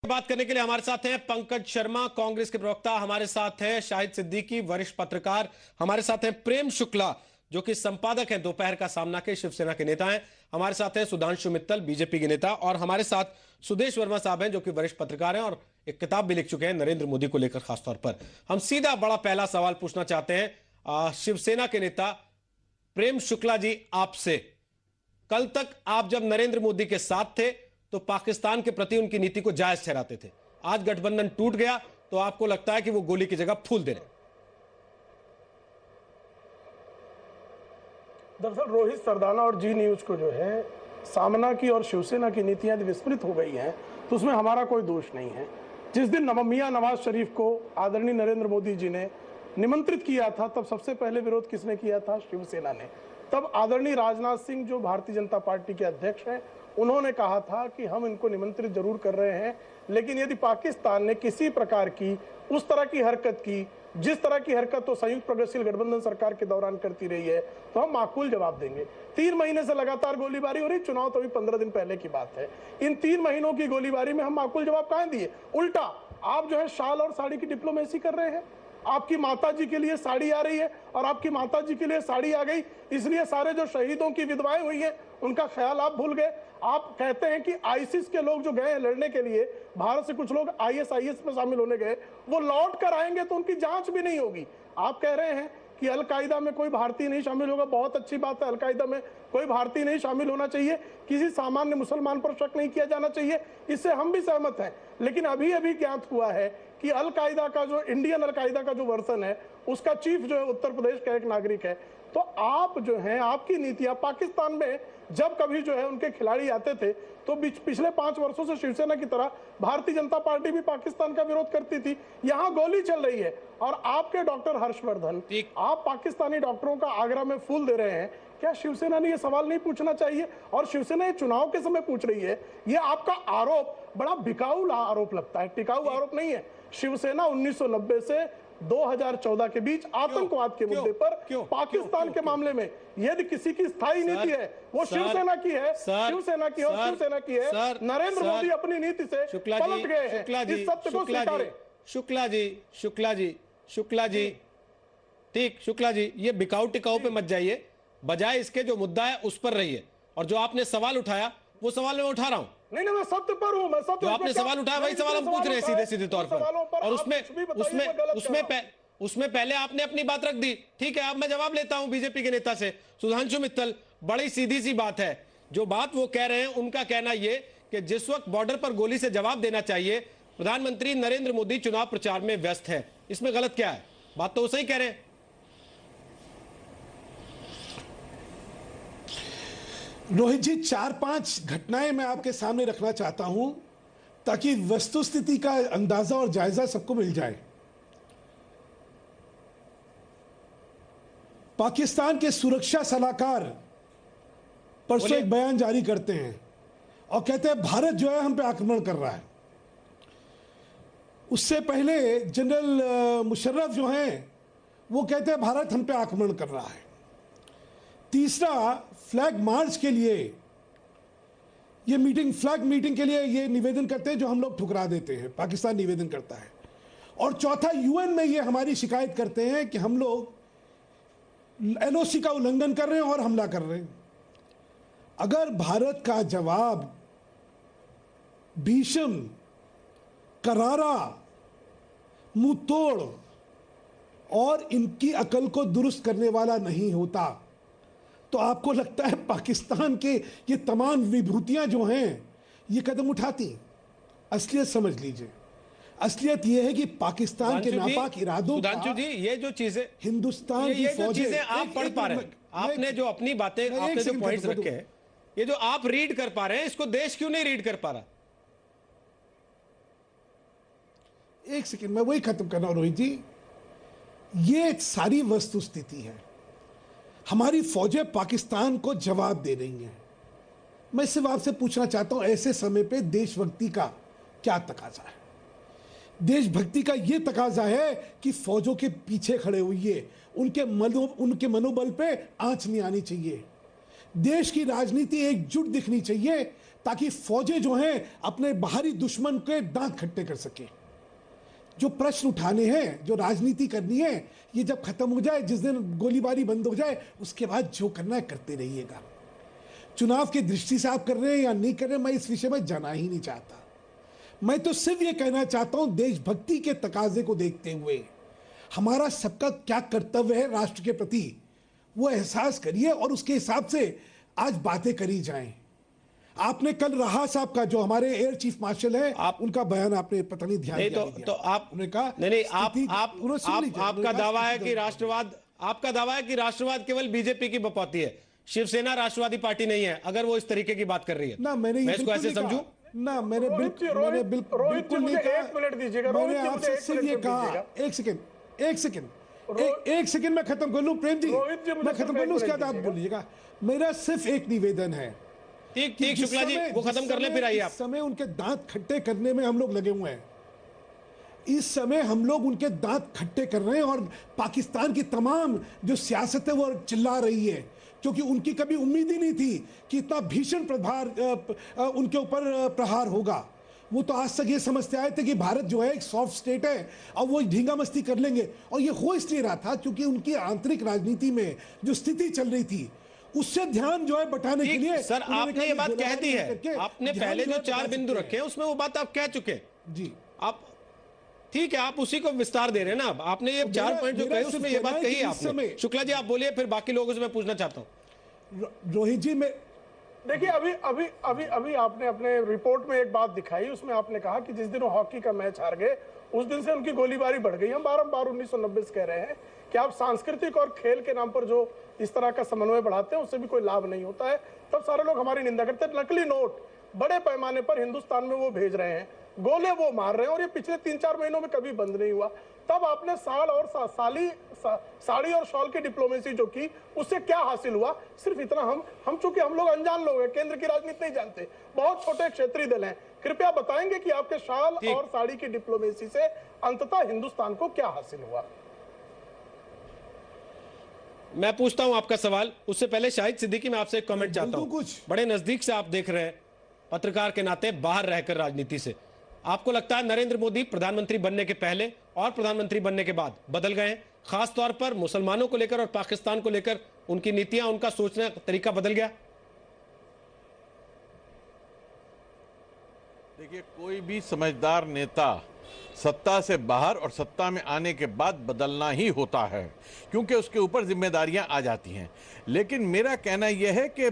बात करने के लिए हमारे साथ हैं पंकज शर्मा, कांग्रेस के प्रवक्ता। हमारे साथ हैं शाहिद सिद्दीकी, वरिष्ठ पत्रकार। हमारे साथ हैं प्रेम शुक्ला, जो कि संपादक हैं दोपहर का सामना के, शिवसेना के नेता हैं। हमारे साथ हैं सुधांशु मित्तल, बीजेपी के नेता। और हमारे साथ सुदेश वर्मा साहब हैं, जो कि वरिष्ठ पत्रकार हैं और एक किताब भी लिख चुके हैं नरेंद्र मोदी को लेकर खासतौर पर। हम सीधा बड़ा पहला सवाल पूछना चाहते हैं शिवसेना के नेता प्रेम शुक्ला जी आपसे। कल तक आप जब नरेंद्र मोदी के साथ थे तो पाकिस्तान के प्रति उनकी नीति को जायज ठहराते थे। आज गठबंधन टूट गया तो आपको लगता है कि वो गोली की जगह फूल दे रहे हैं। दरअसल रोहित सरदाना और जी न्यूज को जो है सामना की और शिवसेना की नीतियां विस्मृत हो गई हैं, तो उसमें हमारा कोई दोष नहीं है। जिस दिन मियां नवाज शरीफ को आदरणीय नरेंद्र मोदी जी ने निमंत्रित किया था, तब सबसे पहले विरोध किसने किया था? शिवसेना ने। तब आदरणीय राजनाथ सिंह, जो भारतीय जनता पार्टी के अध्यक्ष हैं, उन्होंने कहा था कि हम इनको निमंत्रित जरूर कर रहे हैं, लेकिन यदि पाकिस्तान ने किसी प्रकार की उस तरह की हरकत की जिस तरह की हरकत तो संयुक्त प्रगतिशील गठबंधन सरकार के दौरान करती रही है, तो हम माकूल जवाब देंगे। 3 महीने से लगातार गोलीबारी हो रही, चुनाव तो अभी 15 दिन पहले की बात है। इन 3 महीनों की गोलीबारी में हम माकूल जवाब कहां दिए? उल्टा आप जो है शाल और साड़ी की डिप्लोमेसी कर रहे हैं। आपकी माता जी के लिए साड़ी आ रही है और आपकी माता जी के लिए साड़ी आ गई, इसलिए सारे जो शहीदों की विधवाएं हुई हैं उनका ख्याल आप भूल गए। आप कहते हैं कि आईसिस के लोग जो गए हैं लड़ने के लिए, भारत से कुछ लोग आईएसआईएस में शामिल होने गए, वो लौट कर आएंगे तो उनकी जांच भी नहीं होगी। आप कह रहे हैं कि अलकायदा में कोई भारतीय नहीं शामिल होगा, बहुत अच्छी बात है। अलकायदा में कोई भारतीय नहीं शामिल होना चाहिए, किसी सामान्य मुसलमान पर शक नहीं किया जाना चाहिए, इससे हम भी सहमत हैं। लेकिन अभी अभी ज्ञात हुआ है कि अलकायदा का जो इंडियन अलकायदा का जो वर्जन है, उसका चीफ जो है उत्तर प्रदेश का एक नागरिक है। तो आप जो हैं, आपकी नीतियां पाकिस्तान में जब कभी जो है उनके खिलाड़ी आते थे तो पिछले 5 वर्षों से शिवसेना की तरह भारतीय जनता पार्टी भी पाकिस्तान का विरोध करती थी। यहाँ गोली चल रही है और आपके डॉक्टर हर्षवर्धन, आप पाकिस्तानी डॉक्टरों का आगरा में फूल दे रहे हैं। क्या शिवसेना ने यह सवाल नहीं पूछना चाहिए? और शिवसेना ये चुनाव के समय पूछ रही है। ये आपका आरोप बड़ा बिकाऊ आरोप लगता है, टिकाऊ आरोप नहीं है। शिवसेना 1990 से 2014 के बीच आतंकवाद के मुद्दे पर पाकिस्तान के मामले में यदि किसी की स्थायी नीति है वो शिवसेना की है, शिवसेना की और शिवसेना की है। नरेंद्र मोदी अपनी नीति से पलट गए हैं, इस सत्य को स्वीकारें। शुक्ला जी ठीक, शुक्ला जी ये बिकाऊ टिकाऊ पे मत जाइए, बजाय इसके जो मुद्दा है उस पर रहिए। और जो आपने सवाल उठाया वो सवाल मैं उठा रहा हूं। नहीं, मैं सत्य पर हूं। मैं सत्य, जो आपने सवाल उठाया वही सवाल हम पूछ रहे हैं सीधे सीधे तौर पर। और उसमें पहले आपने अपनी बात रख दी। ठीक है, अब मैं जवाब लेता हूं बीजेपी के नेता से। सुधांशु मित्तल, बड़ी सीधी सी बात है। जो बात वो कह रहे हैं, उनका कहना यह कि जिस वक्त बॉर्डर पर गोली से जवाब देना चाहिए, प्रधानमंत्री नरेंद्र मोदी चुनाव प्रचार में व्यस्त है। इसमें गलत क्या है? बात तो वो सही कह रहे हैं। रोहित जी, 4-5 घटनाएं मैं आपके सामने रखना चाहता हूं ताकि वस्तुस्थिति का अंदाजा और जायजा सबको मिल जाए। पाकिस्तान के सुरक्षा सलाहकार परसों एक बयान जारी करते हैं और कहते हैं भारत जो है हम पे आक्रमण कर रहा है। उससे पहले जनरल मुशर्रफ जो हैं वो कहते हैं भारत हम पे आक्रमण कर रहा है। तीसरा, फ्लैग मार्च के लिए ये फ्लैग मीटिंग के लिए ये निवेदन करते हैं जो हम लोग ठुकरा देते हैं, पाकिस्तान निवेदन करता है। और चौथा, यूएन में ये हमारी शिकायत करते हैं कि हम लोग एलओसी का उल्लंघन कर रहे हैं और हमला कर रहे हैं। अगर भारत का जवाब भीषण, करारा, मुंह तोड़ और इनकी अकल को दुरुस्त करने वाला नहीं होता तो आपको लगता है पाकिस्तान के ये तमाम विभूतियां जो हैं ये कदम उठाती? असलियत समझ लीजिए। असलियत ये है कि पाकिस्तान के नापाक इरादों का, सुधांशु जी, ये जो चीजें हिंदुस्तान की चीजें आप पढ़ पा रहे हैं, आपने जो अपनी बातें, आपने जो पॉइंट्स रखे हैं, ये जो आप रीड कर पा रहे हैं, इसको देश क्यों नहीं रीड कर पा रहा? एक सेकंड, मैं वही खत्म कर रहा हूं रोहित जी। ये सारी वस्तुस्थिति है। हमारी फौजें पाकिस्तान को जवाब दे रही हैं। मैं सिर्फ आपसे पूछना चाहता हूं, ऐसे समय पे देशभक्ति का क्या तकाजा है? देशभक्ति का यह तकाजा है कि फौजों के पीछे खड़े हुए उनके मनोबल पे आंच नहीं आनी चाहिए। देश की राजनीति एकजुट दिखनी चाहिए ताकि फौजें जो हैं अपने बाहरी दुश्मन के दांत खट्टे कर सके। जो प्रश्न उठाने हैं, जो राजनीति करनी है, ये जब खत्म हो जाए, जिस दिन गोलीबारी बंद हो जाए, उसके बाद जो करना है करते रहिएगा। चुनाव की दृष्टि से आप कर रहे हैं या नहीं कर रहे हैं, मैं इस विषय में जाना ही नहीं चाहता। मैं तो सिर्फ ये कहना चाहता हूं, देशभक्ति के तकाजे को देखते हुए हमारा सबका क्या कर्तव्य है राष्ट्र के प्रति, वो एहसास करिए और उसके हिसाब से आज बातें करी जाएं। आपने कल रहा साहब का, जो हमारे एयर चीफ मार्शल है, उनका बयान आपने पता नहीं ध्यान नहीं दिया तो आपने कहा नहीं, आपका दावा है कि राष्ट्रवाद केवल बीजेपी की बपौती है, शिवसेना राष्ट्रवादी पार्टी नहीं है, अगर वो इस तरीके की बात कर रही है। ना मैं इसको ऐसे समझूं ना, मैंने बिल्कुल नहीं कहा। एक मिनट दीजिएगा, मैंने आपसे सिर्फ ये कहा, एक सेकंड मैं खत्म कर लूं प्रेम जी, मैं खत्म कर लूं, उसके बाद आप बोलिएगा। मेरा सिर्फ एक निवेदन है। ठीक शुक्ला जी, वो खत्म कर ले, फिर आइए आप। इस समय उनके दांत खट्टे करने में हम लोग लगे हुए हैं। इस समय हम लोग उनके दांत खट्टे कर रहे हैं और पाकिस्तान की तमाम जो सियासत है वो चिल्ला रही है, क्योंकि उनकी कभी उम्मीद ही नहीं थी कि इतना भीषण प्रहार उनके ऊपर प्रहार होगा। वो तो आज तक ये समझते आए थे कि भारत जो है एक सॉफ्ट स्टेट है और वो ढींगा मस्ती कर लेंगे, और ये हो इसलिए रहा था क्योंकि उनकी आंतरिक राजनीति में जो स्थिति चल रही थी उससे ध्यान जो है बटाने के लिए। सर, आपने ये बात कह दी है, आपने पहले जो 4 बिंदु रखे हैं उसमें वो बात आप कह चुके जी। आप ठीक है, आप उसी को विस्तार दे रहे हैं ना। आपने ये 4 पॉइंट जो कहे उसमें ये बात कही है आपने। शुक्ला जी आप बोलिए, फिर बाकी लोगों से मैं पूछना चाहता हूं। रोहित जी, मैं देखिए, अभी आपने अपने रिपोर्ट में एक बात दिखाई, उसमें आपने कहा कि जिस दिन वो हॉकी का मैच हार गए उस दिन से उनकी गोलीबारी बढ़ गई। हम बारंबार 1990 से कह रहे हैं कि आप सांस्कृतिक और खेल के नाम पर जो इस तरह का समन्वय बढ़ाते हैं उससे भी कोई लाभ नहीं होता है। तब सारे लोग हमारी निंदा करते हैं। नकली नोट बड़े पैमाने पर हिंदुस्तान में वो भेज रहे हैं, गोले वो मार रहे हैं, और ये पिछले 3-4 महीनों में कभी बंद नहीं हुआ। तब आपने साड़ी और शॉल की डिप्लोमेसी जो की, उससे क्या हासिल हुआ? सिर्फ इतना, हम चूंकि हम लोग अनजान लोग हैं, केंद्र की राजनीति नहीं जानते, बहुत छोटे क्षेत्रीय दल हैं, कृपया बताएंगे कि आपके शाल और साड़ी की डिप्लोमेसी से अंततः हिंदुस्तान को क्या हासिल हुआ? मैं पूछता हूं आपका सवाल, उससे पहले शाहिद सिद्दीकी मैं आपसे एक कमेंट चाहता हूं। बड़े नजदीक से आप देख रहे हैं, पत्रकार के नाते बाहर रहकर राजनीति से, आपको लगता है नरेंद्र मोदी प्रधानमंत्री बनने के पहले और प्रधानमंत्री बनने के बाद बदल गए हैं? खास तौर पर मुसलमानों को लेकर और पाकिस्तान को लेकर उनकी नीतियां, उनका सोचने का तरीका बदल गया? देखिए, कोई भी समझदार नेता सत्ता से बाहर और सत्ता में आने के बाद बदलना ही होता है, क्योंकि उसके ऊपर जिम्मेदारियां आ जाती हैं। लेकिन मेरा कहना यह है कि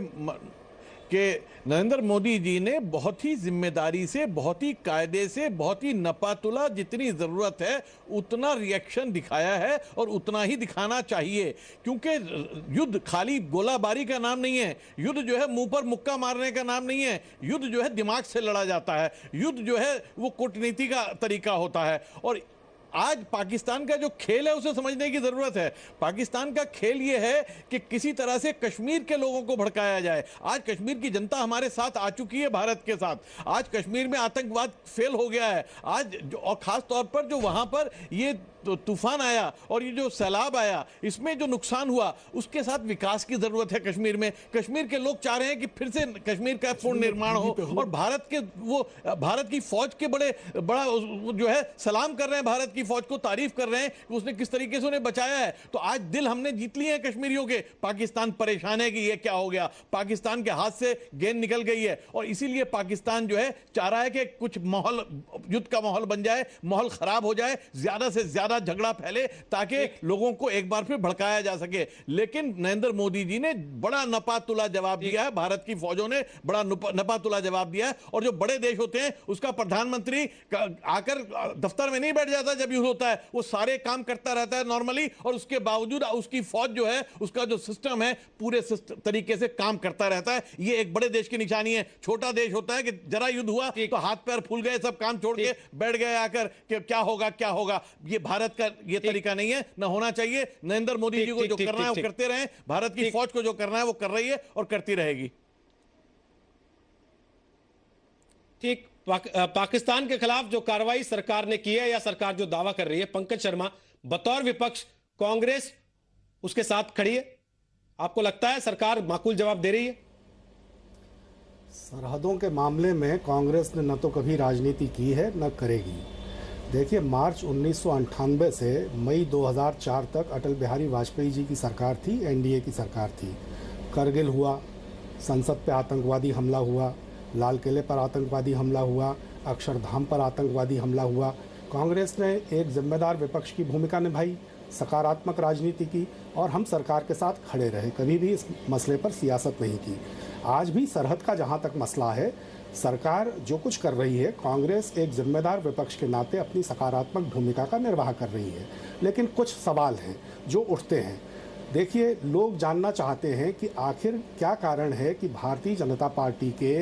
नरेंद्र मोदी जी ने बहुत ही जिम्मेदारी से, बहुत ही कायदे से, बहुत ही नपातुला, जितनी जरूरत है उतना रिएक्शन दिखाया है और उतना ही दिखाना चाहिए। क्योंकि युद्ध खाली गोलाबारी का नाम नहीं है, युद्ध जो है मुंह पर मुक्का मारने का नाम नहीं है, युद्ध जो है दिमाग से लड़ा जाता है, युद्ध जो है वो कूटनीति का तरीका होता है। और आज पाकिस्तान का जो खेल है उसे समझने की जरूरत है। पाकिस्तान का खेल यह है कि किसी तरह से कश्मीर के लोगों को भड़काया जाए। आज कश्मीर की जनता हमारे साथ आ चुकी है, भारत के साथ। आज कश्मीर में आतंकवाद फेल हो गया है आज, और खास तौर पर जो वहां पर ये तूफान आया और ये जो सैलाब आया, इसमें जो नुकसान हुआ उसके साथ विकास की जरूरत है कश्मीर में। कश्मीर के लोग चाह रहे हैं कि फिर से कश्मीर का पूर्ण निर्माण हो, और भारत की फौज के बड़ा जो है सलाम कर रहे हैं, भारत की फौज को तारीफ कर रहे हैं कि उसने किस तरीके से उन्हें बचाया है। तो आज दिल हमने जीत लिए हैं कश्मीरियों के। पाकिस्तान परेशान है कि ये क्या हो गया, पाकिस्तान के हाथ से गेंद निकल गई है, और इसीलिए पाकिस्तान जो है चाह रहा है कि कुछ माहौल, युद्ध का माहौल बन जाए, माहौल खराब हो जाए, ज्यादा से ज्यादा झगड़ा फैले, ताकि लोगों को एक बार फिर भड़काया जा सके। लेकिन नरेंद्र मोदी जी ने बड़ा नपातुला जवाब दिया है, भारत की फौजों ने बड़ा नपातुला जवाब दिया है। और जो बड़े देश होते हैं उसका प्रधानमंत्री आकर दफ्तर में नहीं बैठ जाता जब युद्ध होता है, वो सारे काम करता रहता है नॉर्मली, और उसके बावजूद उसकी फौज जो है, उसका जो सिस्टम है पूरे तरीके से काम करता रहता है। ये एक बड़े देश की निशानी है। छोटा देश होता है कि जरा युद्ध हुआ तो हाथ पैर फूल गए, सब काम छोड़ के बैठ गए आकर कि क्या होगा क्या होगा। ये भारत का ये तरीका नहीं है, ना होना चाहिए। नरेंद्र मोदी जी को जो करना है वो करते रहें, भारत की फौज को जो करना है वो कर रही है और करती रहेगी। ठीक, पाकिस्तान के खिलाफ जो कार्रवाई सरकार ने की है, या सरकार जो दावा कर रही है, पंकज शर्मा बतौर विपक्ष कांग्रेस उसके साथ खड़ी है? आपको लगता है सरकार माकूल जवाब दे रही है? सरहदों के मामले में कांग्रेस ने न तो कभी राजनीति की है न करेगी। देखिए, मार्च 1998 से मई 2004 तक अटल बिहारी वाजपेयी जी की सरकार थी, एनडीए की सरकार थी। करगिल हुआ, संसद पे आतंकवादी हमला हुआ, लाल किले पर आतंकवादी हमला हुआ, अक्षरधाम पर आतंकवादी हमला हुआ। कांग्रेस ने एक जिम्मेदार विपक्ष की भूमिका निभाई, सकारात्मक राजनीति की और हम सरकार के साथ खड़े रहे, कभी भी इस मसले पर सियासत नहीं की। आज भी सरहद का जहां तक मसला है, सरकार जो कुछ कर रही है, कांग्रेस एक जिम्मेदार विपक्ष के नाते अपनी सकारात्मक भूमिका का निर्वाह कर रही है। लेकिन कुछ सवाल हैं जो उठते हैं। देखिए, लोग जानना चाहते हैं कि आखिर क्या कारण है कि भारतीय जनता पार्टी के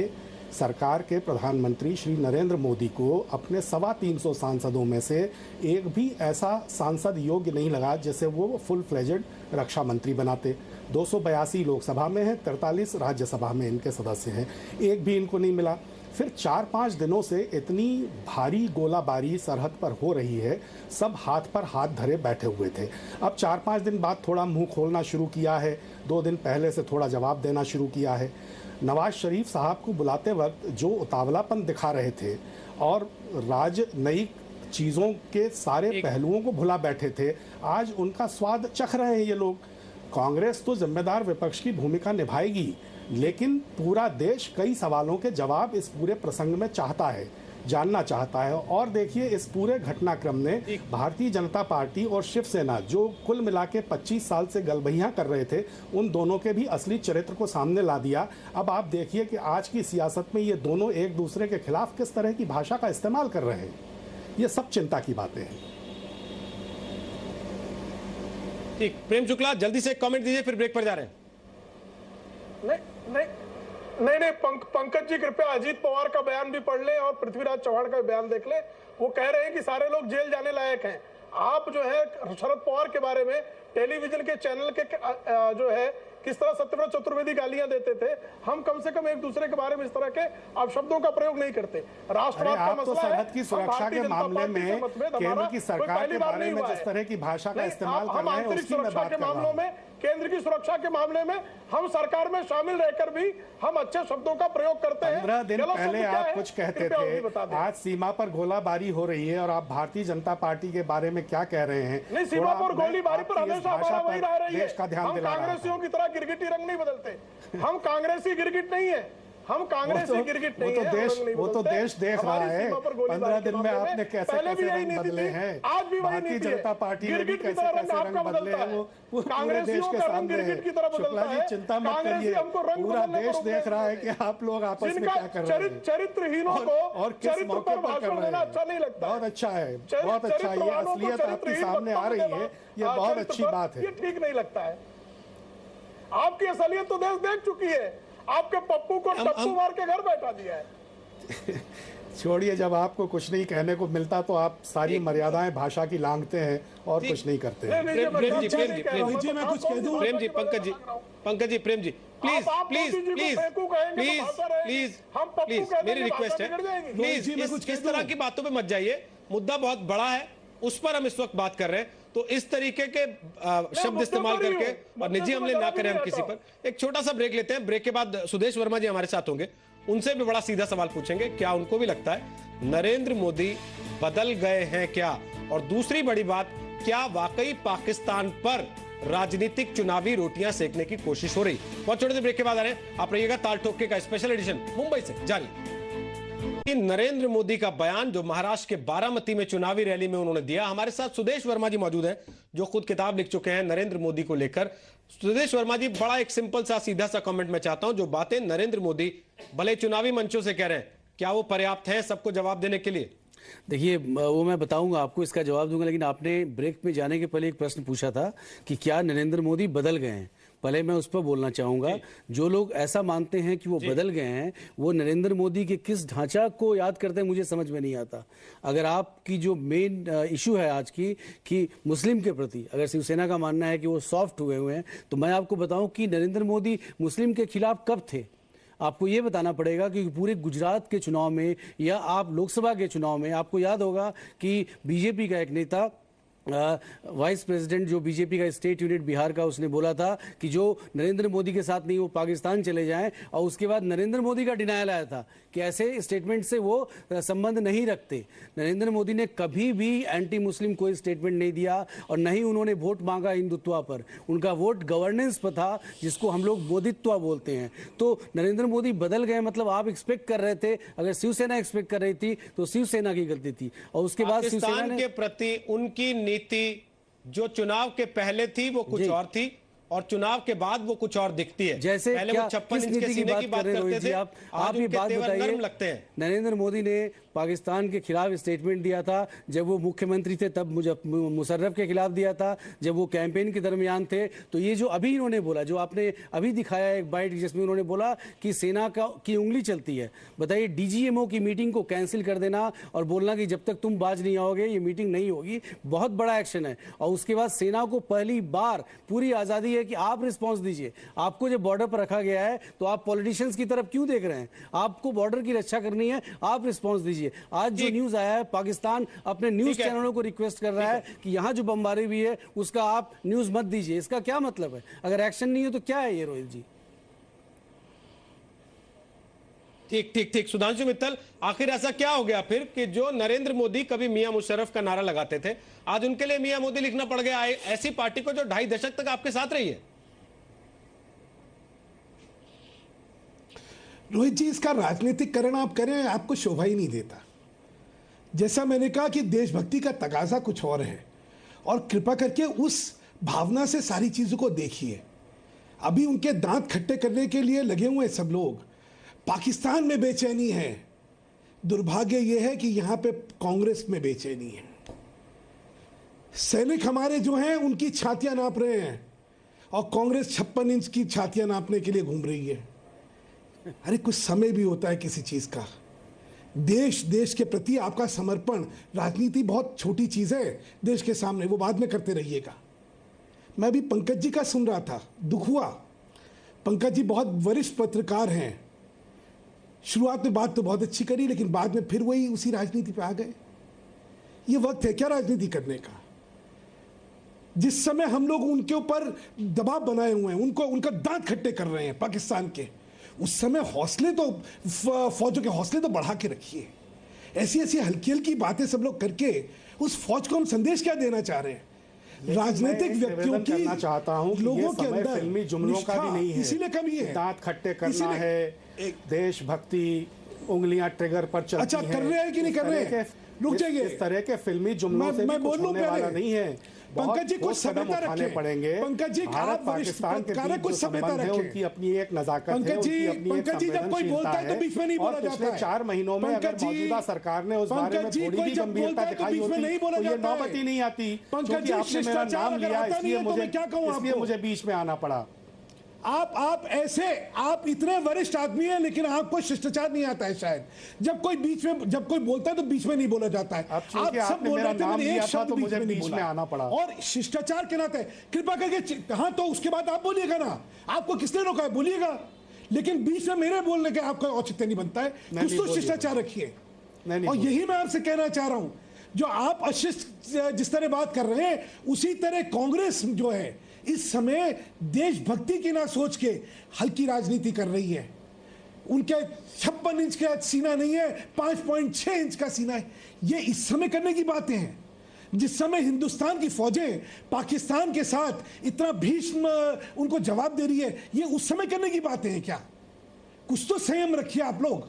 सरकार के प्रधानमंत्री श्री नरेंद्र मोदी को अपने 325 सांसदों में से एक भी ऐसा सांसद योग्य नहीं लगा जिसे वो फुल फ्लेजेड रक्षा मंत्री बनाते। 282 लोकसभा में है, 43 राज्यसभा में इनके सदस्य हैं, एक भी इनको नहीं मिला। फिर 4-5 दिनों से इतनी भारी गोलाबारी सरहद पर हो रही है, सब हाथ पर हाथ धरे बैठे हुए थे। अब 4-5 दिन बाद थोड़ा मुंह खोलना शुरू किया है, 2 दिन पहले से थोड़ा जवाब देना शुरू किया है। नवाज शरीफ साहब को बुलाते वक्त जो उतावलापन दिखा रहे थे और राजनयिक चीज़ों के सारे पहलुओं को भुला बैठे थे, आज उनका स्वाद चख रहे हैं ये लोग। कांग्रेस तो जिम्मेदार विपक्ष की भूमिका निभाएगी, लेकिन पूरा देश कई सवालों के जवाब इस पूरे प्रसंग में चाहता है, जानना चाहता है। और देखिए, इस पूरे घटनाक्रम ने भारतीय जनता पार्टी और शिवसेना, जो कुल मिला के 25 साल से गलबहियां कर रहे थे, उन दोनों के भी असली चरित्र को सामने ला दिया। अब आप देखिए कि आज की सियासत में ये दोनों एक दूसरे के खिलाफ किस तरह की भाषा का इस्तेमाल कर रहे हैं। ये सब चिंता की बातें हैं। ठीक, प्रेम शुक्ला जल्दी से कमेंट दीजिए, फिर ब्रेक पर जा रहे हैं। नहीं, पंकज जी कृपया अजीत पवार का बयान भी पढ़ लें और पृथ्वीराज चौहान का बयान देख लें। वो कह रहे हैं कि सारे लोग जेल जाने लायक हैं। आप जो है शरद पवार के बारे में टेलीविजन के चैनल के जो है किस तरह सत्यव्रत चतुर्वेदी गालियां देते थे, हम कम से कम एक दूसरे के बारे में इस तरह के अपशब्दों का प्रयोग नहीं करते। राष्ट्रवाद का मसला है, सरहद की सुरक्षा के मामले में केंद्र की सरकार के बारे में जिस तरह की भाषा का इस्तेमाल कर रहे हैं, उसकी मैं बात कर रहा हूं। केंद्र की सुरक्षा के मामले में हम सरकार में शामिल रहकर भी हम अच्छे शब्दों का प्रयोग करते हैं। 15 दिन पहले आप कुछ कहते थे, आज सीमा पर गोलाबारी हो रही है और आप भारतीय जनता पार्टी के बारे में क्या कह रहे हैं? नहीं, सीमा पर गोलीबारी पर हमेशा हमारा वही रह रही है। देश का ध्यान हम कांग्रेसियों की तरह गिरगिटी रंग नहीं बदलते। हम कांग्रेसी गिरगिट नहीं है, हम कांग्रेसी गिरगिट नहीं है। वो तो देश देख रहा है। 15 दिन में आपने कैसे रंग बदले हैं। आज भी भारतीय जनता पार्टी ने भी कैसे रंग बदले हैं, वो पूरे देश के सामने है। शुक्ला जी, चिंता मत करिए, पूरा देश देख रहा है कि आप लोग आपस में क्या कर रहे हैं। चरित्रहीनों को और किस मौके पर कर रहे हैं। अच्छा नहीं लगता। बहुत अच्छा है, बहुत अच्छा है। ये असलियत आपके सामने आ रही है, ये बहुत अच्छी बात है। ये ठीक नहीं लगता है। आपकी असलियत तो देश देख चुकी है। आपके पप्पू को टप्पू मार के घर बैठा दिया है। छोड़िए, जब आपको कुछ नहीं कहने को मिलता तो आप सारी मर्यादाएं भाषा की लांघते हैं और कुछ नहीं करते हैं। प्रेम जी मैं कुछ कह दूं। Prem ji, Pankaj ji, Prem ji, please please please please please please मेरी रिक्वेस्ट है, प्लीज इस तरह की बातों पे मत जाइए। मुद्दा बहुत बड़ा है, उस पर हम इस वक्त बात कर रहे हैं, तो इस तरीके के शब्द इस्तेमाल करके और निजी हमले ना करें हम किसी पर। एक छोटा सा ब्रेक लेते हैं, ब्रेक के बाद सुदेश वर्मा जी हमारे साथ होंगे, उनसे भी बड़ा सीधा सवाल पूछेंगे, क्या उनको भी लगता है नरेंद्र मोदी बदल गए हैं क्या? और दूसरी बड़ी बात, क्या वाकई पाकिस्तान पर राजनीतिक चुनावी रोटियां सेकने की कोशिश हो रही? बहुत छोटे से ब्रेक के बाद आ रहे हैं, आप रहिएगा। ताल ठोके का स्पेशल एडिशन मुंबई से जारी। नरेंद्र मोदी का बयान जो महाराष्ट्र के बारामती में चुनावी रैली में उन्होंने दिया। हमारे साथ सुदेश वर्मा जी मौजूद हैं, जो खुद किताब लिख चुके हैं नरेंद्र मोदी को लेकर। सुदेश वर्मा जी, बड़ा एक सिंपल सा सीधा सा कमेंट मैं चाहता हूं। जो बातें नरेंद्र मोदी भले चुनावी मंचों से कह रहे हैं, क्या वो पर्याप्त है सबको जवाब देने के लिए? देखिए, वो मैं बताऊंगा आपको, इसका जवाब दूंगा, लेकिन आपने ब्रेक में जाने के पहले एक प्रश्न पूछा था कि क्या नरेंद्र मोदी बदल गए हैं। पहले मैं उस पर बोलना चाहूंगा। जो लोग ऐसा मानते हैं कि वो बदल गए हैं, वो नरेंद्र मोदी के किस ढांचा को याद करते हैं मुझे समझ में नहीं आता। अगर आपकी जो मेन इशू है आज की कि मुस्लिम के प्रति अगर शिवसेना का मानना है कि वो सॉफ्ट हुए हैं, तो मैं आपको बताऊं कि नरेंद्र मोदी मुस्लिम के खिलाफ कब थे। आपको ये बताना पड़ेगा कि पूरे गुजरात के चुनाव में या आप लोकसभा के चुनाव में, आपको याद होगा कि बीजेपी का एक नेता वाइस प्रेसिडेंट जो बीजेपी का स्टेट यूनिट बिहार का, उसने बोला था कि जो नरेंद्र मोदी के साथ नहीं वो पाकिस्तान चले जाएं, और उसके बाद नरेंद्र मोदी का डिनायल आया था कि ऐसे स्टेटमेंट से वो संबंध नहीं रखते। नरेंद्र मोदी ने कभी भी एंटी मुस्लिम कोई स्टेटमेंट नहीं दिया और न ही उन्होंने वोट मांगा हिंदुत्व पर, उनका वोट गवर्नेंस पर था, जिसको हम लोग मोदित्व बोलते हैं। तो नरेंद्र मोदी बदल गए, मतलब आप एक्सपेक्ट कर रहे थे, अगर शिवसेना एक्सपेक्ट कर रही थी तो शिवसेना की गलती थी। और उसके बाद शिवसेना के प्रति उनकी नीति जो चुनाव के पहले थी वो कुछ और थी और चुनाव के बाद वो कुछ और दिखती है। जैसे पहले क्या, वो 56 इंच के सीने की बात करते थे, आप ये बात बताइए, लगते हैं। नरेंद्र मोदी ने पाकिस्तान के खिलाफ स्टेटमेंट दिया था जब वो मुख्यमंत्री थे, तब मुशर्रफ के खिलाफ दिया था जब वो कैंपेन के दरमियान थे। तो ये जो अभी इन्होंने बोला, जो आपने अभी दिखाया एक बाइट जिसमें उन्होंने बोला कि सेना की उंगली चलती है, बताइए डीजीएमओ की मीटिंग को कैंसिल कर देना और बोलना कि जब तक तुम बाज नहीं आओगे ये मीटिंग नहीं होगी, बहुत बड़ा एक्शन है। और उसके बाद सेना को पहली बार पूरी आजादी है कि आप रिस्पॉन्स दीजिए। आपको जब बॉर्डर पर रखा गया है तो आप पॉलिटिशियंस की तरफ क्यों देख रहे हैं? आपको बॉर्डर की रक्षा करनी है, आप रिस्पॉन्स दीजिए। आज जो न्यूज आया है, पाकिस्तान अपने न्यूज चैनलों को रिक्वेस्ट कर रहा है कि यहां जो बमबारी हुई है उसका आप न्यूज मत दीजिए। इसका क्या मतलब है? अगर एक्शन नहीं है तो क्या है ये रोहित जी? ठीक। सुधांशु मित्तल, आखिर ऐसा क्या हो गया फिर कि जो नरेंद्र मोदी कभी मियां मुशर्रफ का नारा लगाते थे, आज उनके लिए मियां मोदी लिखना पड़ गया ऐसी पार्टी को जो 2.5 दशक तक आपके साथ रही है? रोहित जी, इसका राजनीतिकरण आप करें आपको शोभा ही नहीं देता। जैसा मैंने कहा कि देशभक्ति का तकाजा कुछ और है, और कृपा करके उस भावना से सारी चीजों को देखिए। अभी उनके दांत खट्टे करने के लिए लगे हुए सब लोग। पाकिस्तान में बेचैनी है, दुर्भाग्य यह है कि यहां पे कांग्रेस में बेचैनी है। सैनिक हमारे जो हैं उनकी छातियां नाप रहे हैं और कांग्रेस 56 इंच की छातियां नापने के लिए घूम रही है। अरे कुछ समय भी होता है किसी चीज का। देश के प्रति आपका समर्पण, राजनीति बहुत छोटी चीज है देश के सामने, वो बाद में करते रहिएगा। मैं भी पंकज जी का सुन रहा था, दुख हुआ। पंकज जी बहुत वरिष्ठ पत्रकार हैं, शुरुआत में बात तो बहुत अच्छी करी, लेकिन बाद में फिर वही उसी राजनीति पे आ गए। ये वक्त है क्या राजनीति करने का? जिस समय हम लोग उनके ऊपर दबाव बनाए हुए हैं, उनका दांत खट्टे कर रहे हैं पाकिस्तान के, उस समय हौसले तो फौजों के हौसले तो बढ़ा के रखिए। ऐसी ऐसी हल्की हल्की बातें सब लोग करके उस फौज को हम संदेश क्या देना चाह रहे हैं? राजनीतिक व्यक्तियों की करना चाहता हूं कि लोगों ये के समय अंदर फिल्मी जुमलों का भी नहीं है, इसीलिए कमी है। दांत खट्टे करना है, देशभक्ति उंगलियां ट्रिगर पर चलती अच्छा, कर रहे हैं कि नहीं कर रहे हैं? रुक जाइए। इस तरह के फिल्मी जुमलों से भी कुछ होने वाला नहीं है। पंकज जी कुछ सभ्यता रखें पड़ेंगे। पंकज जी, भारत पाकिस्तान के बीच कुछ सभ्यता रखें। उनकी अपनी एक नजाकत है, पंकज जी, पंकज जी जब कोई बोलता है तो बीच में नहीं बोला जाता है। पिछले 4 महीनों में अगर मौजूदा सरकार ने उस बारे में थोड़ी भी गंभीरता दिखाई होती तो ये नौबत ही नहीं आती। पंकज जी, आपने मेरा नाम लिया इसलिए मुझे बीच में आना पड़ा। आप ऐसे, आप इतने वरिष्ठ आदमी हैं लेकिन आपको शिष्टाचार नहीं आता है शायद। जब कोई बोलता है तो बीच में नहीं बोला जाता है। आप सब बोल रहे थे, मैंने एक शब्द बीच में आना पड़ा। और शिष्टाचार के नाते कृपा करके, हाँ तो उसके बाद आप बोलिएगा ना, आपको किसने रोका है, बोलिएगा, लेकिन बीच में मेरे बोलने के आपका औचित्य नहीं बनता है। कुछ तो शिष्टाचार रखिए। और यही मैं आपसे कहना चाह रहा हूं, जो आप अशिष्ट जिस तरह बात कर रहे हैं उसी तरह कांग्रेस जो है इस समय देशभक्ति की ना सोच के हल्की राजनीति कर रही है। उनके 56 इंच का सीना नहीं है, 5.6 इंच का सीना है। ये इस समय करने की बातें हैं, जिस समय हिंदुस्तान की फौजें पाकिस्तान के साथ इतना भीष्म उनको जवाब दे रही है। ये उस समय करने की बातें हैं क्या? कुछ तो संयम रखिए आप लोग,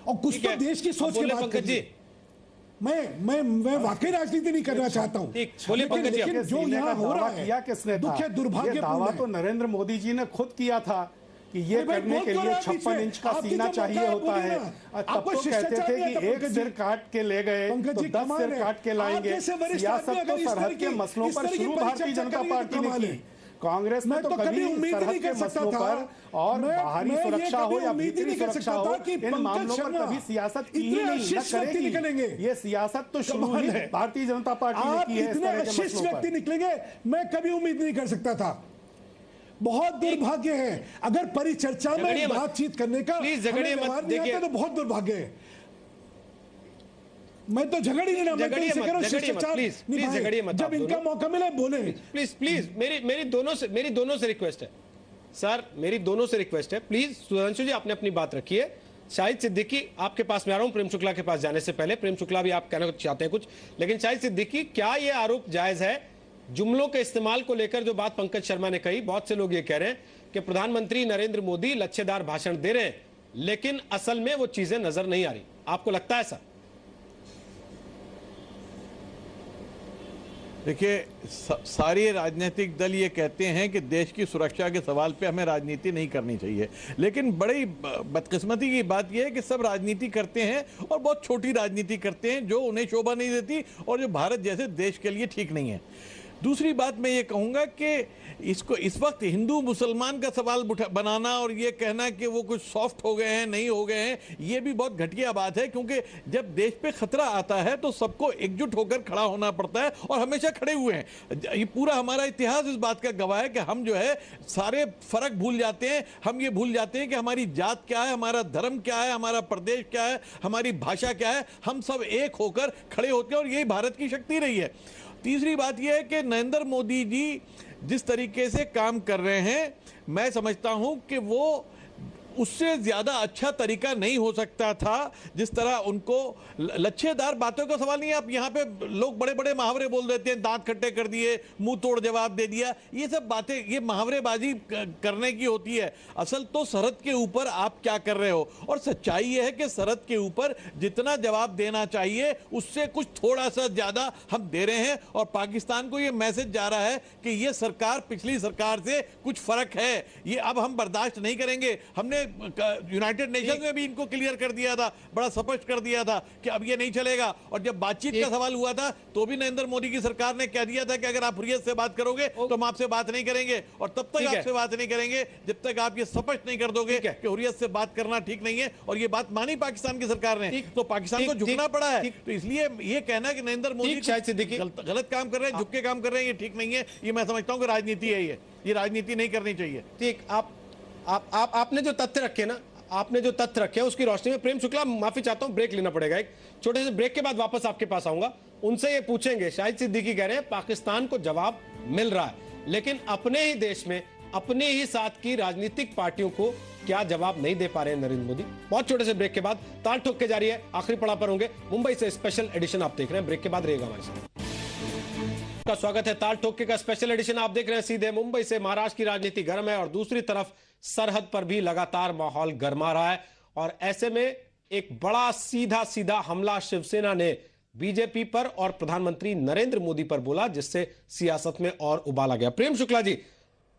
और कुछ तो देश की सोच के बात करिए। मैं वाकई राजनीति नहीं करना चाहता हूं, लेकिन जो यहाँ हो रहा है किसने दुख है, दुर्भाग्यपूर्ण दावा तो नरेंद्र मोदी जी ने खुद किया था कि ये करने के लिए 56 इंच का सीना चाहिए होता है। तब तो कहते थे कि एक सिर काट के ले गए तो 10 सिर काट के लाएंगे। सियासत तो सरहद के मसलों पर शुरू भारतीय जनता पार्टी ने की। कांग्रेस में तो कभी सरहद के मसलों पर और बाहरी सुरक्षा हो या भीतरी सुरक्षा हो, इन मामलों पर कभी सियासत की ही नहीं, न करेगी। ये सियासत तो शुरू ही भारतीय जनता पार्टी ने की है। इतने अशिष्ट व्यक्ति निकलेंगे, मैं कभी उम्मीद नहीं कर सकता था। बहुत दुर्भाग्य है, अगर परिचर्चा में बातचीत करने का व्यवहार नहीं आता तो बहुत दुर्भाग्य है। मैं तो झगड़ ही नहीं, मैं तो झगड़िए इसे मत, कह रहा हूं झगड़िए मत, शिष्टाचार प्लीज, निभाएं। प्लीज झगड़िए मत जब आप इनका दोनों। मौका मिले बोले। प्लीज प्लीज मेरी दोनों से रिक्वेस्ट है सर, मेरी दोनों से रिक्वेस्ट है, प्लीज सुधांशु जी आपने अपनी बात रखी है। शाहिद सिद्दीकी आपके पास में आ रहा हूं, प्रेम शुक्ला के पास जाने से पहले। प्रेम शुक्ला भी आप कहना चाहते हैं कुछ, लेकिन शाहिद सिद्दीकी, क्या यह आरोप जायज है जुमलों के इस्तेमाल को लेकर जो बात पंकज शर्मा ने कही? बहुत से लोग ये कह रहे हैं कि प्रधानमंत्री नरेंद्र मोदी लच्छेदार भाषण दे रहे हैं, लेकिन असल में वो चीजें नजर नहीं आ रही। आपको लगता है ऐसा? देखिए, सारे राजनीतिक दल ये कहते हैं कि देश की सुरक्षा के सवाल पे हमें राजनीति नहीं करनी चाहिए, लेकिन बड़ी बदकिस्मती की बात यह है कि सब राजनीति करते हैं और बहुत छोटी राजनीति करते हैं जो उन्हें शोभा नहीं देती और जो भारत जैसे देश के लिए ठीक नहीं है। दूसरी बात मैं ये कहूँगा कि इसको इस वक्त हिंदू मुसलमान का सवाल बनाना और ये कहना कि वो कुछ सॉफ्ट हो गए हैं, नहीं हो गए हैं, ये भी बहुत घटिया बात है, क्योंकि जब देश पे खतरा आता है तो सबको एकजुट होकर खड़ा होना पड़ता है और हमेशा खड़े हुए हैं। ये पूरा हमारा इतिहास इस बात का गवाह है कि हम जो है सारे फर्क भूल जाते हैं। हम ये भूल जाते हैं कि हमारी जात क्या है, हमारा धर्म क्या है, हमारा प्रदेश क्या है, हमारी भाषा क्या है। हम सब एक होकर खड़े होते हैं और यही भारत की शक्ति रही है। तीसरी बात यह है कि नरेंद्र मोदी जी जिस तरीके से काम कर रहे हैं, मैं समझता हूं कि वो उससे ज्यादा अच्छा तरीका नहीं हो सकता था। जिस तरह उनको लच्छेदार बातों का सवाल नहीं है, आप यहाँ पे लोग बड़े बड़े मुहावरे बोल देते हैं, दांत खट्टे कर दिए, मुंह तोड़ जवाब दे दिया, ये सब बातें ये मुहावरेबाजी करने की होती है। असल तो सरहद के ऊपर आप क्या कर रहे हो, और सच्चाई ये है कि सरहद के ऊपर जितना जवाब देना चाहिए उससे कुछ थोड़ा सा ज्यादा हम दे रहे हैं, और पाकिस्तान को ये मैसेज जा रहा है कि ये सरकार पिछली सरकार से कुछ फर्क है, ये अब हम बर्दाश्त नहीं करेंगे। हमने यूनाइटेड नेशंस में भी इनको क्लियर कर दिया था, बड़ा स्पष्ट कर दिया था कि अब ये नहीं चलेगा। और जब बातचीत का सवाल हुआ था तो भी नरेंद्र मोदी की सरकार ने कह दिया था कि अगर आप हुर्रियत से बात करोगे तो हम आपसे बात नहीं करेंगे, और तब तक आपसे बात नहीं करेंगे जब तक आप ये स्पष्ट नहीं कर दोगे कि हुर्रियत से बात करना ठीक नहीं है। और ये बात मानी पाकिस्तान की सरकार ने, तो पाकिस्तान को झुकना पड़ा है। तो इसलिए ये कहना कि नरेंद्र मोदी गलत काम कर रहे हैं, झुक के काम कर रहे हैं, ये ठीक नहीं है। ये मैं समझता हूं कि राजनीति है, ये राजनीति नहीं करनी चाहिए। ठीक, आपने जो तथ्य रखे ना, आपने जो तथ्य रखे उसकी रोशनी में, प्रेम शुक्ला माफी चाहता हूं, ब्रेक लेना पड़ेगा, एक छोटे से ब्रेक के बाद वापस आपके पास आऊंगा। उनसे ये पूछेंगे, शाहिद सिद्दीकी कह रहे हैं पाकिस्तान को जवाब मिल रहा है, लेकिन अपने ही देश में अपने ही साथ की राजनीतिक पार्टियों को क्या जवाब नहीं दे पा रहे हैं नरेंद्र मोदी। बहुत छोटे से ब्रेक के बाद ताल ठोक के जारी है, आखिरी पड़ाव पर होंगे। मुंबई से स्पेशल एडिशन आप देख रहे हैं, ब्रेक के बाद रहेगा हमारे साथ। का स्वागत है, ताल ठोके का स्पेशल एडिशन आप देख रहे हैं सीधे मुंबई से। महाराष्ट्र की राजनीति गर्म है और दूसरी तरफ सरहद पर भी लगातार माहौल गर्मा रहा है, और ऐसे में एक बड़ा सीधा हमला शिवसेना ने बीजेपी पर और प्रधानमंत्री नरेंद्र मोदी पर बोला, जिससे सियासत में और उबाल आ गया। प्रेम शुक्ला जी,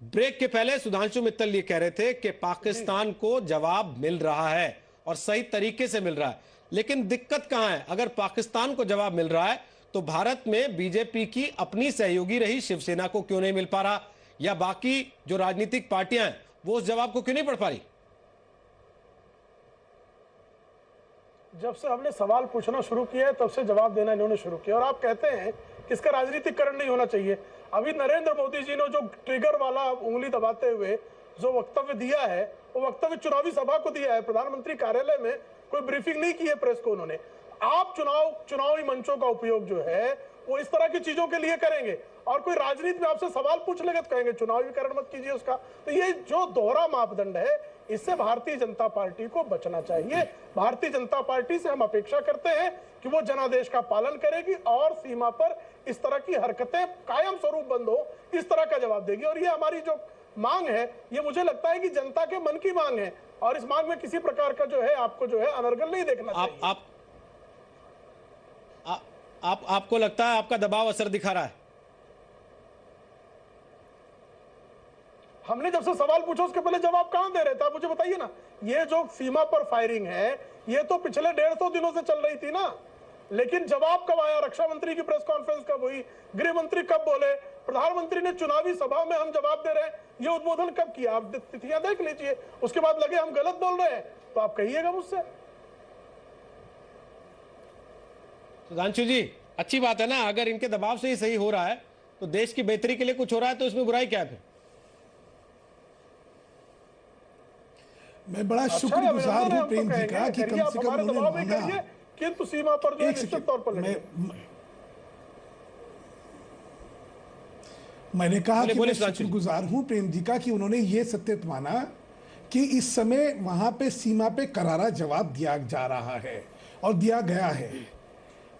ब्रेक के पहले सुधांशु मित्तल ये कह रहे थे कि पाकिस्तान को जवाब मिल रहा है और सही तरीके से मिल रहा है, लेकिन दिक्कत कहां है? अगर पाकिस्तान को जवाब मिल रहा है तो भारत में बीजेपी की अपनी सहयोगी रही शिवसेना को क्यों नहीं मिल पा रहा, या बाकी जो राजनीतिक पार्टियां हैं वो उस जवाब को क्यों नहीं पढ़ पा रही? जब से हमने सवाल पूछना शुरू किया है तब से जवाब देना इन्होंने शुरू किया, और आप कहते हैं कि इसका राजनीतिकरण नहीं होना चाहिए। अभी नरेंद्र मोदी जी ने जो ट्रिगर वाला उंगली दबाते हुए जो वक्तव्य दिया है, वो वक्तव्य चुनावी सभा को दिया है, प्रधानमंत्री कार्यालय में कोई ब्रीफिंग नहीं की है प्रेस को उन्होंने। आप चुनावी मंचों का उपयोग जो है वो इस तरह की चीजों के लिए करेंगे, और कोई राजनीति में आपसे सवाल पूछ लेगा तो कहेंगे चुनावीकरण मत कीजिए उसका। तो ये जो दोहरा मापदंड है, इससे भारतीय जनता पार्टी को बचना चाहिए। भारतीय जनता पार्टी से हम अपेक्षा करते हैं कि वो जनादेश का पालन करेगी और सीमा पर इस तरह की हरकतें कायम स्वरूप बंद हो, इस तरह का जवाब देगी। और ये हमारी जो मांग है, ये मुझे लगता है कि जनता के मन की मांग है, और इस मांग में किसी प्रकार का जो है आपको जो है अनर्गल नहीं देखना चाहिए। आपको लगता है आपका दबाव असर दिखा रहा है? हमने जब से सवाल पूछा उसके पहले जवाब कहां दे रहे थे आप मुझे बताइए ना। ये जो सीमा पर फायरिंग है ये तो पिछले 150 दिनों से चल रही थी ना, लेकिन जवाब कब आया? रक्षा मंत्री की प्रेस कॉन्फ्रेंस कब हुई? गृह मंत्री कब बोले? प्रधानमंत्री ने चुनावी सभा में हम जवाब दे रहे हैं ये उद्बोधन कब किया? आप तिथियां देख लीजिए। उसके बाद लगे हम गलत बोल रहे हैं तो आप कहिएगा मुझसे। सुधांशु जी, अच्छी बात है ना, अगर इनके दबाव से ही सही हो रहा है तो देश की बेहतरी के लिए कुछ हो रहा है तो इसमें बुराई क्या है फिर? मैं बड़ा शुक्रगुजार हूं प्रेम जी का कि कम से कम उन्होंने माना किंतु सीमा पर जो है निश्चित तौर पर लड़ेंगे। मैंने कहा कि मैं शुक्रगुजार हूं प्रेम जी का कि उन्होंने ये सत्य माना कि इस समय वहां पे सीमा पे करारा जवाब दिया जा रहा है और दिया गया है।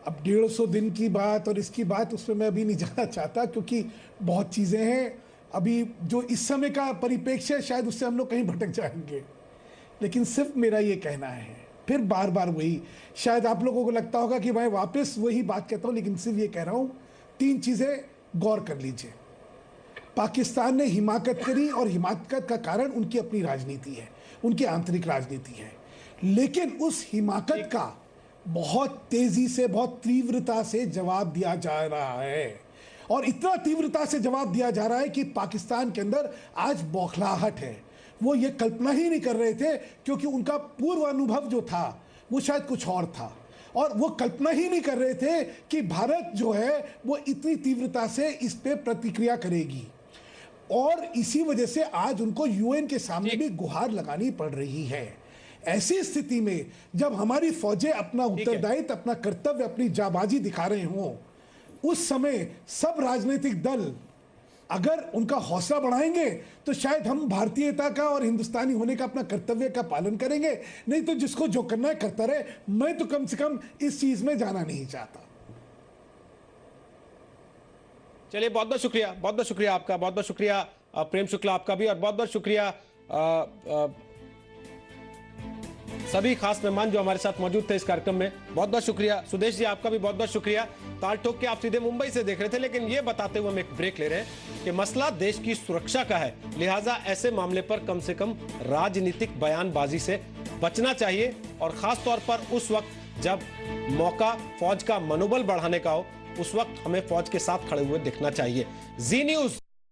अब 150 दिन की बात और इसकी बात उसमें मैं अभी नहीं जाना चाहता, क्योंकि बहुत चीजें हैं अभी जो इस समय का परिप्रेक्ष्य है, शायद उससे हम लोग कहीं भटक जाएंगे। लेकिन सिर्फ मेरा ये कहना है, फिर बार बार वही, शायद आप लोगों को लगता होगा कि मैं वापस वही बात कहता हूं, लेकिन सिर्फ ये कह रहा हूं 3 चीजें गौर कर लीजिए। पाकिस्तान ने हिमाकत करी और हिमाकत का कारण उनकी अपनी राजनीति है, उनकी आंतरिक राजनीति है। लेकिन उस हिमाकत का बहुत तेजी से, बहुत तीव्रता से जवाब दिया जा रहा है, और इतना तीव्रता से जवाब दिया जा रहा है कि पाकिस्तान के अंदर आज बौखलाहट है। वो ये कल्पना ही नहीं कर रहे थे, क्योंकि उनका पूर्व अनुभव जो था वो शायद कुछ और था, और वो कल्पना ही नहीं कर रहे थे कि भारत जो है वो इतनी तीव्रता से इस पे प्रतिक्रिया करेगी। और इसी वजह से आज उनको यूएन के सामने भी गुहार लगानी पड़ रही है। ऐसी स्थिति में जब हमारी फौजें अपना उत्तरदायित्व, अपना कर्तव्य, अपनी जाबाजी दिखा रहे हों, उस समय सब राजनीतिक दल अगर उनका हौसला बढ़ाएंगे तो शायद हम भारतीयता का और हिंदुस्तानी होने का, अपना कर्तव्य का पालन करेंगे। नहीं तो जिसको जो करना है करता रहे। मैं तो कम से कम इस चीज में जाना नहीं चाहता। चलिए, बहुत बहुत शुक्रिया, बहुत बहुत शुक्रिया आपका, बहुत बहुत शुक्रिया प्रेम शुक्ला आपका भी, और बहुत बहुत शुक्रिया सभी खास मेहमान जो हमारे साथ मौजूद थे इस कार्यक्रम में। बहुत बहुत शुक्रिया सुदेश जी, आपका भी बहुत बहुत शुक्रिया। ताल ठोक के आप सीधे मुंबई से देख रहे थे, लेकिन ये बताते हुए हम एक ब्रेक ले रहे हैं कि मसला देश की सुरक्षा का है, लिहाजा ऐसे मामले पर कम से कम राजनीतिक बयानबाजी से बचना चाहिए, और खास तौर पर उस वक्त जब मौका फौज का मनोबल बढ़ाने का हो, उस वक्त हमें फौज के साथ खड़े हुए दिखना चाहिए। जी न्यूज